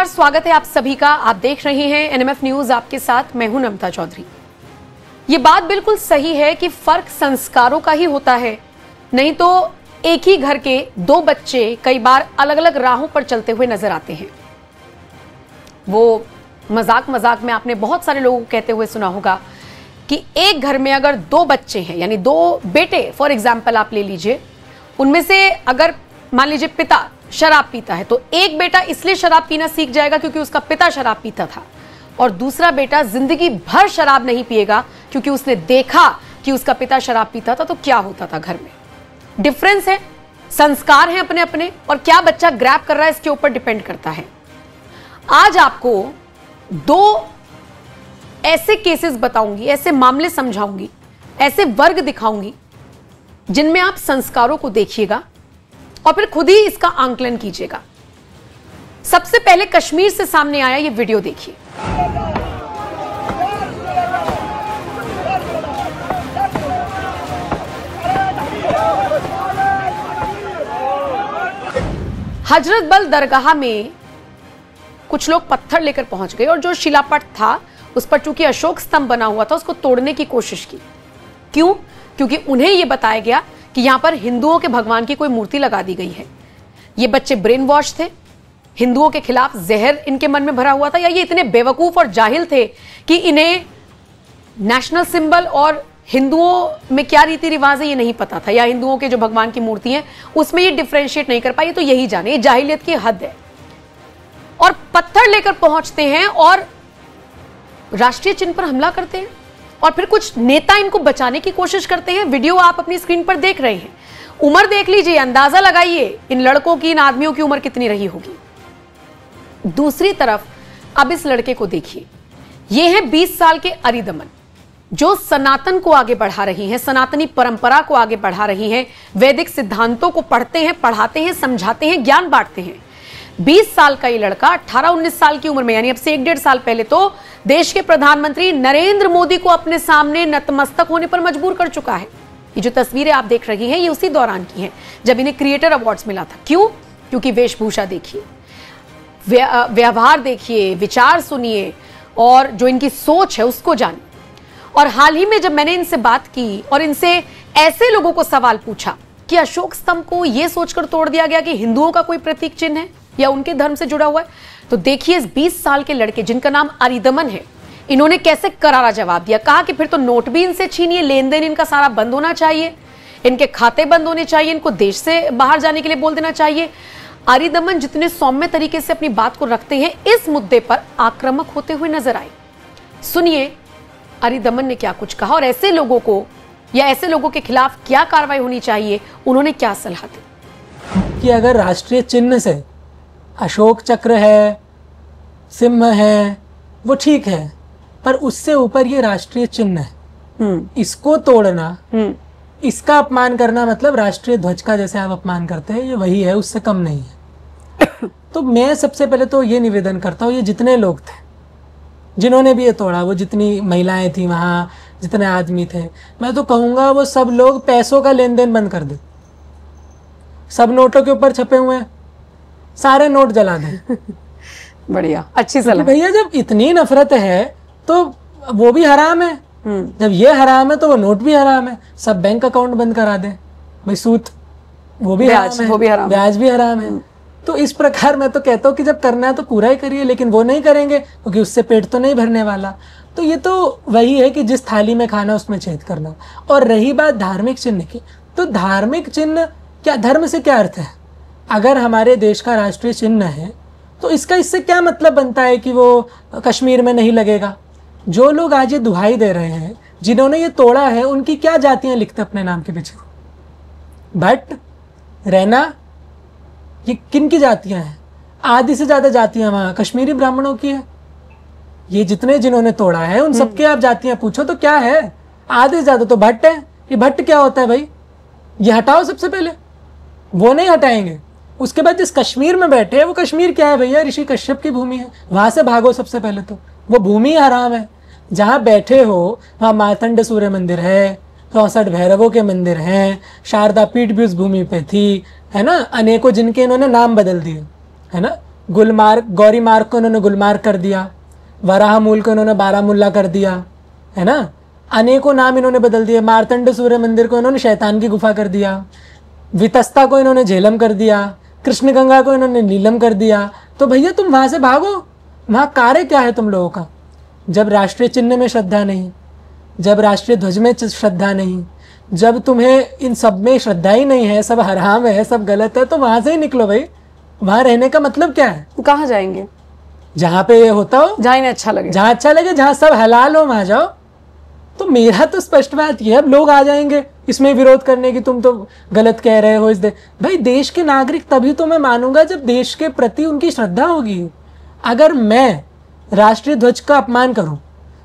नमस्कार, स्वागत है आप सभी का। आप देख रहे हैं एनएमएफ न्यूज, आपके साथ मैं हूं नमता चौधरी। ये बात बिल्कुल सही है कि फर्क संस्कारों का ही होता है, नहीं तो एक ही घर के दो बच्चे कई बार अलग अलग राहों पर चलते हुए नजर आते हैं। वो मजाक मजाक में आपने बहुत सारे लोगों को कहते हुए सुना होगा कि एक घर में अगर दो बच्चे हैं, यानी दो बेटे फॉर एग्जाम्पल आप ले लीजिए, उनमें से अगर मान लीजिए पिता शराब पीता है तो एक बेटा इसलिए शराब पीना सीख जाएगा क्योंकि उसका पिता शराब पीता था, और दूसरा बेटा जिंदगी भर शराब नहीं पिएगा क्योंकि उसने देखा कि उसका पिता शराब पीता था तो क्या होता था घर में। डिफरेंस है, संस्कार हैं अपने अपने, और क्या बच्चा ग्रैब कर रहा है इसके ऊपर डिपेंड करता है। आज आपको दो ऐसे केसेस बताऊंगी, ऐसे मामले समझाऊंगी, ऐसे वर्ग दिखाऊंगी जिनमें आप संस्कारों को देखिएगा और फिर खुद ही इसका आंकलन कीजिएगा। सबसे पहले कश्मीर से सामने आया ये वीडियो देखिए। हजरत बल दरगाह में कुछ लोग पत्थर लेकर पहुंच गए और जो शिलापट था उस पर चूंकि अशोक स्तंभ बना हुआ था उसको तोड़ने की कोशिश की। क्यों? क्योंकि उन्हें यह बताया गया कि यहां पर हिंदुओं के भगवान की कोई मूर्ति लगा दी गई है। ये बच्चे ब्रेन वॉश थे, हिंदुओं के खिलाफ जहर इनके मन में भरा हुआ था, या ये इतने बेवकूफ और जाहिल थे कि इन्हें नेशनल सिंबल और हिंदुओं में क्या रीति रिवाज है ये नहीं पता था, या हिंदुओं के जो भगवान की मूर्ति है उसमें ये डिफ्रेंशिएट नहीं कर पाई। तो यही जाने, ये जाहिलियत की हद है। और पत्थर लेकर पहुंचते हैं और राष्ट्रीय चिन्ह पर हमला करते हैं, और फिर कुछ नेता इनको बचाने की कोशिश करते हैं। वीडियो आप अपनी स्क्रीन पर देख रहे हैं। उम्र देख लीजिए, अंदाजा लगाइए इन लड़कों की, इन आदमियों की उम्र कितनी रही होगी। दूसरी तरफ अब इस लड़के को देखिए, ये है 20 साल के अरिदमन, जो सनातन को आगे बढ़ा रही हैं, सनातनी परंपरा को आगे बढ़ा रही हैं, वैदिक सिद्धांतों को पढ़ते हैं, पढ़ाते हैं, समझाते हैं, ज्ञान बांटते हैं। 20 साल का ये लड़का 18-19 साल की उम्र में, यानी अब से 1-1.5 साल पहले तो देश के प्रधानमंत्री नरेंद्र मोदी को अपने सामने नतमस्तक होने पर मजबूर कर चुका है। ये जो तस्वीरें आप देख रही हैं ये उसी दौरान की हैं जब इन्हें क्रिएटर अवार्ड्स मिला था। क्यों? क्योंकि वेशभूषा देखिए, व्यवहार देखिए, विचार सुनिए, और जो इनकी सोच है उसको जानिए। और हाल ही में जब मैंने इनसे बात की और इनसे ऐसे लोगों को सवाल पूछा कि अशोक स्तंभ को यह सोचकर तोड़ दिया गया कि हिंदुओं का कोई प्रतीक चिन्ह है या उनके धर्म से जुड़ा हुआ है, तो देखिए इस 20 साल के लड़के जिनका नाम अरिदमन है, इन्होंने कैसे करारा जवाब दिया। कहा कि फिर तो नोट भी इनसे छीनिए, लेन देन इनका सारा बंद होना चाहिए, इनके खाते बंद होने चाहिए, इनको देश से बाहर जाने के लिए बोल देना चाहिए। अरिदमन जितने सौम्य तरीके से अपनी बात को रखते हैं, इस मुद्दे पर आक्रामक होते हुए नजर आए। सुनिए अरिदमन ने क्या कुछ कहा और ऐसे लोगों को या ऐसे लोगों के खिलाफ क्या कार्रवाई होनी चाहिए, उन्होंने क्या सलाह दी। कि अगर राष्ट्रीय चिन्ह से अशोक चक्र है, सिंह है, वो ठीक है, पर उससे ऊपर ये राष्ट्रीय चिन्ह है, इसको तोड़ना, इसका अपमान करना, मतलब राष्ट्रीय ध्वज का जैसे आप अपमान करते हैं ये वही है, उससे कम नहीं है। तो मैं सबसे पहले तो ये निवेदन करता हूँ, ये जितने लोग थे जिन्होंने भी ये तोड़ा, वो जितनी महिलाएं थी वहाँ, जितने आदमी थे, मैं तो कहूँगा वो सब लोग पैसों का लेन देन बंद कर दे। सब नोटों के ऊपर छपे हुए हैं, सारे नोट जला दें। बढ़िया, अच्छी सलाह। भैया जब इतनी नफरत है तो वो भी हराम है, जब ये हराम है तो वो नोट भी हराम है। सब बैंक अकाउंट बंद करा दें भाई, सूद वो भी हराम है, ब्याज भी हराम है। तो इस प्रकार मैं तो कहता हूँ कि जब करना है तो पूरा ही करिए, लेकिन वो नहीं करेंगे क्योंकि उससे पेट तो नहीं भरने वाला। तो ये तो वही है कि जिस थाली में खाना उसमें छेद करना। और रही बात धार्मिक चिन्ह की, तो धार्मिक चिन्ह क्या, धर्म से क्या अर्थ है? अगर हमारे देश का राष्ट्रीय चिन्ह है तो इसका इससे क्या मतलब बनता है कि वो कश्मीर में नहीं लगेगा? जो लोग आज ये दुहाई दे रहे हैं, जिन्होंने ये तोड़ा है, उनकी क्या जातियां लिखते अपने नाम के पीछे? भट्ट, रैना, ये किन की जातियां हैं? आधी से ज्यादा जातियां वहाँ कश्मीरी ब्राह्मणों की है। ये जितने जिन्होंने तोड़ा है उन सबके आप जातियां पूछो तो क्या है? आधे से ज्यादा तो भट्ट है। ये भट्ट क्या होता है भाई? ये हटाओ सबसे पहले, वो नहीं हटाएंगे। उसके बाद जिस कश्मीर में बैठे हैं, वो कश्मीर क्या है भैया? ऋषि कश्यप की भूमि है, वहां से भागो सबसे पहले तो। वो भूमि हराम है। जहाँ बैठे हो वहाँ मार्तंड सूर्य मंदिर है, 64 भैरवों के मंदिर हैं, शारदा पीठ भी उस भूमि पे थी, है ना, अनेकों जिनके इन्होंने नाम बदल दिए, है ना। गुलमार्ग, गौरी मार्ग को उन्होंने गुलमार्ग कर दिया, वराहमूल को उन्होंने बारामुल्ला कर दिया, है ना। अनेकों नाम इन्होंने बदल दिए। मार्तंड सूर्य मंदिर को इन्होंने शैतान की गुफा कर दिया, वितस्ता को इन्होंने झेलम कर दिया, कृष्ण गंगा को इन्होंने नीलम कर दिया। तो भैया तुम वहां से भागो, वहां कार्य क्या है तुम लोगों का? जब राष्ट्रीय चिन्ह में श्रद्धा नहीं, जब राष्ट्रीय ध्वज में श्रद्धा नहीं, जब तुम्हें इन सब में श्रद्धा ही नहीं है, सब हराम है, सब गलत है, तो वहां से ही निकलो भाई। वहां रहने का मतलब क्या है? कहाँ जाएंगे? जहां पे ये होता हो, जहां इन्हें अच्छा लगे, जहां अच्छा लगे, जहां सब हलाल हो, वहां जाओ। तो मेरा तो स्पष्ट बात ये, अब लोग आ जाएंगे इसमें विरोध करने की, तुम तो गलत कह रहे हो। भाई देश के नागरिक तभी तो मैं मानूंगा जब देश के प्रति उनकी श्रद्धा होगी। अगर मैं राष्ट्रीय ध्वज का अपमान करूं,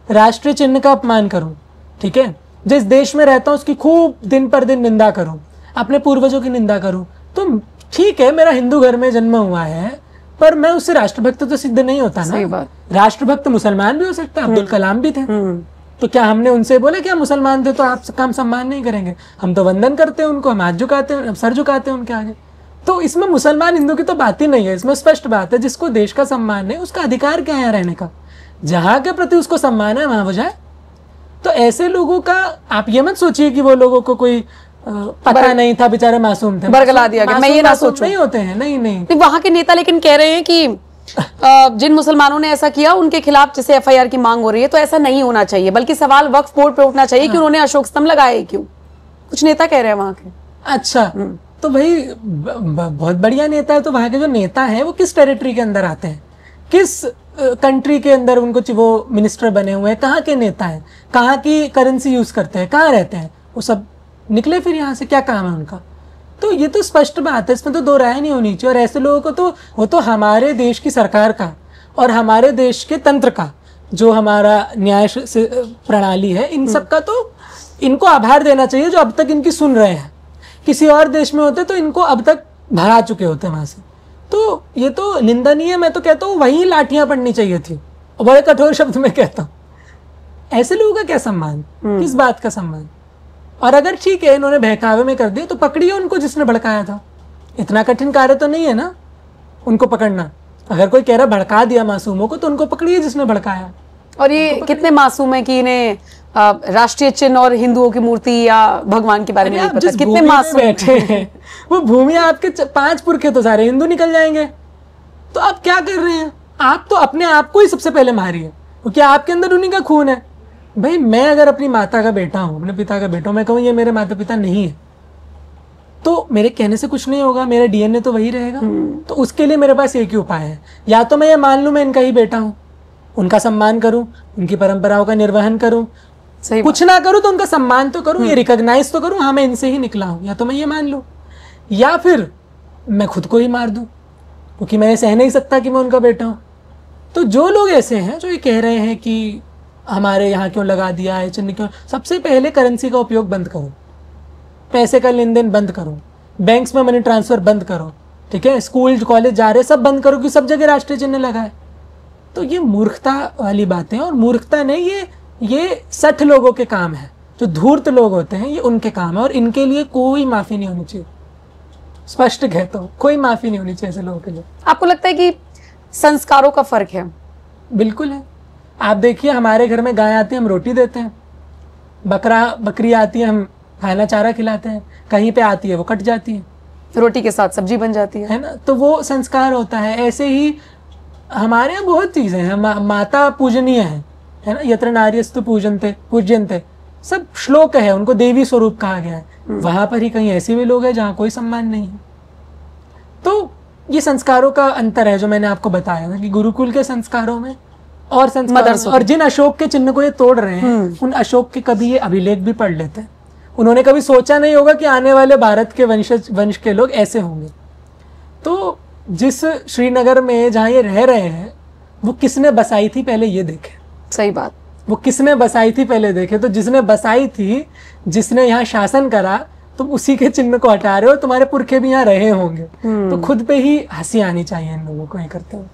राष्ट्रीय चिन्ह का अपमान करूं, ठीक है, जिस देश में रहता हूं उसकी खूब दिन पर दिन निंदा करूं, अपने पूर्वजों की निंदा करूं, तो ठीक है, मेरा हिंदू घर में जन्म हुआ है, पर मैं उससे राष्ट्रभक्त तो सिद्ध नहीं होता ना। सही बात। राष्ट्रभक्त मुसलमान भी हो सकता है, अब्दुल कलाम भी थे। तो क्या हमने उनसे बोला क्या मुसलमान थे तो आप काम सम्मान नहीं करेंगे? हम तो वंदन करते हैं उनको, हम हाथ झुकाते हैं, सर झुकाते हैं उनके आगे। तो इसमें मुसलमान हिंदू की तो बात ही नहीं है, इसमें स्पष्ट बात है, जिसको देश का सम्मान है उसका अधिकार क्या है रहने का, जहां के प्रति उसको सम्मान है वहां वो जाए। तो ऐसे लोगों का आप ये मत सोचिए कि वो लोगों को कोई पता नहीं था, बेचारे मासूम थे, बरगला दिया गया, मैं ये ना सोचूं। नहीं होते हैं, नहीं नहीं। वहां के नेता लेकिन कह रहे हैं कि जिन मुसलमानों ने ऐसा किया उनके खिलाफ जैसे एफआईआर की मांग हो रही है, तो ऐसा नहीं होना चाहिए, बल्कि सवाल वक्फ बोर्ड पे उठना चाहिए कि उन्होंने अशोक स्तंभ लगाए क्यों। कुछ नेता कह रहे हैं वहां के। अच्छा, तो भाई बहुत बढ़िया नेता है। तो वहां के जो नेता हैं वो किस टेरिटरी के अंदर आते हैं, किस कंट्री के अंदर उनको वो मिनिस्टर बने हुए हैं, कहाँ के नेता हैं, कहाँ की करेंसी यूज करते हैं, कहाँ रहते हैं, वो सब निकले फिर यहाँ से, क्या काम है उनका। तो ये तो स्पष्ट बात है, इसमें तो दो राय नहीं होनी चाहिए। और ऐसे लोगों को तो वो तो हमारे देश की सरकार का और हमारे देश के तंत्र का, जो हमारा न्याय प्रणाली है, इन सब का तो इनको आभार देना चाहिए जो अब तक इनकी सुन रहे हैं। किसी और देश में होते तो इनको अब तक भगा चुके होते वहां से। तो ये तो निंदनीय, मैं तो कहता हूँ वहीं लाठियां पड़नी चाहिए थी, और बड़े कठोर शब्द में कहता हूँ। ऐसे लोगों का क्या सम्मान, किस बात का सम्मान? और अगर ठीक है इन्होंने बहकावे में कर दिया तो पकड़िए उनको जिसने भड़काया था। इतना कठिन कार्य तो नहीं है ना उनको पकड़ना। अगर कोई कह रहा भड़का दिया मासूमों को, तो उनको पकड़िए जिसने भड़काया। और ये कितने मासूम है कि इन्हें राष्ट्रीय चिन्ह और हिंदुओं की मूर्ति या भगवान के बारे में नहीं पता। कितने मासूम बैठे हैं वो भूमि, आपके 5 पुरखे तो सारे हिंदू निकल जाएंगे। तो आप क्या कर रहे हैं? आप तो अपने आप को ही सबसे पहले मारिए, क्योंकि आपके अंदर उन्हीं का खून है। भाई मैं अगर अपनी माता का बेटा हूं, अपने पिता का बेटा हूं, मैं कहूँ ये मेरे माता पिता नहीं है, तो मेरे कहने से कुछ नहीं होगा, मेरा डीएनए तो वही रहेगा। तो उसके लिए मेरे पास एक ही उपाय है, या तो मैं ये मान लूं मैं इनका ही बेटा हूं, उनका सम्मान करूं, उनकी परंपराओं का निर्वहन करूं, कुछ ना करूं तो उनका सम्मान तो करूं, ये रिकॉग्नाइज तो करूं, हाँ मैं इनसे ही निकला हूं। या तो मैं ये मान लूं, या फिर मैं खुद को ही मार दूं, क्योंकि मैं सह नहीं सकता कि मैं उनका बेटा हूं। तो जो लोग ऐसे हैं जो ये कह रहे हैं कि हमारे यहाँ क्यों लगा दिया है चिन्ह क्यों, सबसे पहले करेंसी का उपयोग बंद करो, पैसे का लेन देन बंद करो, बैंक्स में मनी ट्रांसफर बंद करो, ठीक है, स्कूल कॉलेज जा रहे सब बंद करो, कि सब जगह राष्ट्रीय चिन्ह लगाए। तो ये मूर्खता वाली बातें, और मूर्खता नहीं, ये सठ लोगों के काम है, जो धूर्त लोग होते हैं ये उनके काम है, और इनके लिए कोई माफी नहीं होनी चाहिए। स्पष्ट कहता हूँ, कोई माफी नहीं होनी चाहिए ऐसे लोगों के लिए। आपको लगता है कि संस्कारों का फर्क है? बिल्कुल है। आप देखिए हमारे घर में गाय आती है हम रोटी देते हैं, बकरी आती है हम खाना चारा खिलाते हैं, कहीं पे आती है वो कट जाती है, रोटी के साथ सब्जी बन जाती है ना। तो वो संस्कार होता है। ऐसे ही हमारे यहाँ बहुत चीजें हैं, माता पूजनीय है ना, यत्र नार्यस्तु पूज्यन्ते, सब श्लोक है, उनको देवी स्वरूप कहा गया है। वहां पर ही कहीं ऐसे भी लोग हैं जहाँ कोई सम्मान नहीं है। तो ये संस्कारों का अंतर है जो मैंने आपको बताया था, कि गुरुकुल के संस्कारों में और संस्कार, और जिन अशोक के चिन्ह को ये तोड़ रहे हैं उन अशोक के कभी ये अभिलेख भी पढ़ लेते हैं। उन्होंने कभी सोचा नहीं होगा कि आने वाले भारत के वंश के लोग ऐसे होंगे। तो जिस श्रीनगर में जहाँ ये रह रहे हैं वो किसने बसाई थी पहले ये देखें। सही बात, वो किसने बसाई थी पहले देखें। तो जिसने बसाई थी, जिसने यहाँ शासन करा, तुम उसी के चिन्ह को हटा रहे हो, तुम्हारे पुरखे भी यहाँ रहे होंगे। तो खुद पे ही हंसी आनी चाहिए इन लोगों को ये करते हुए।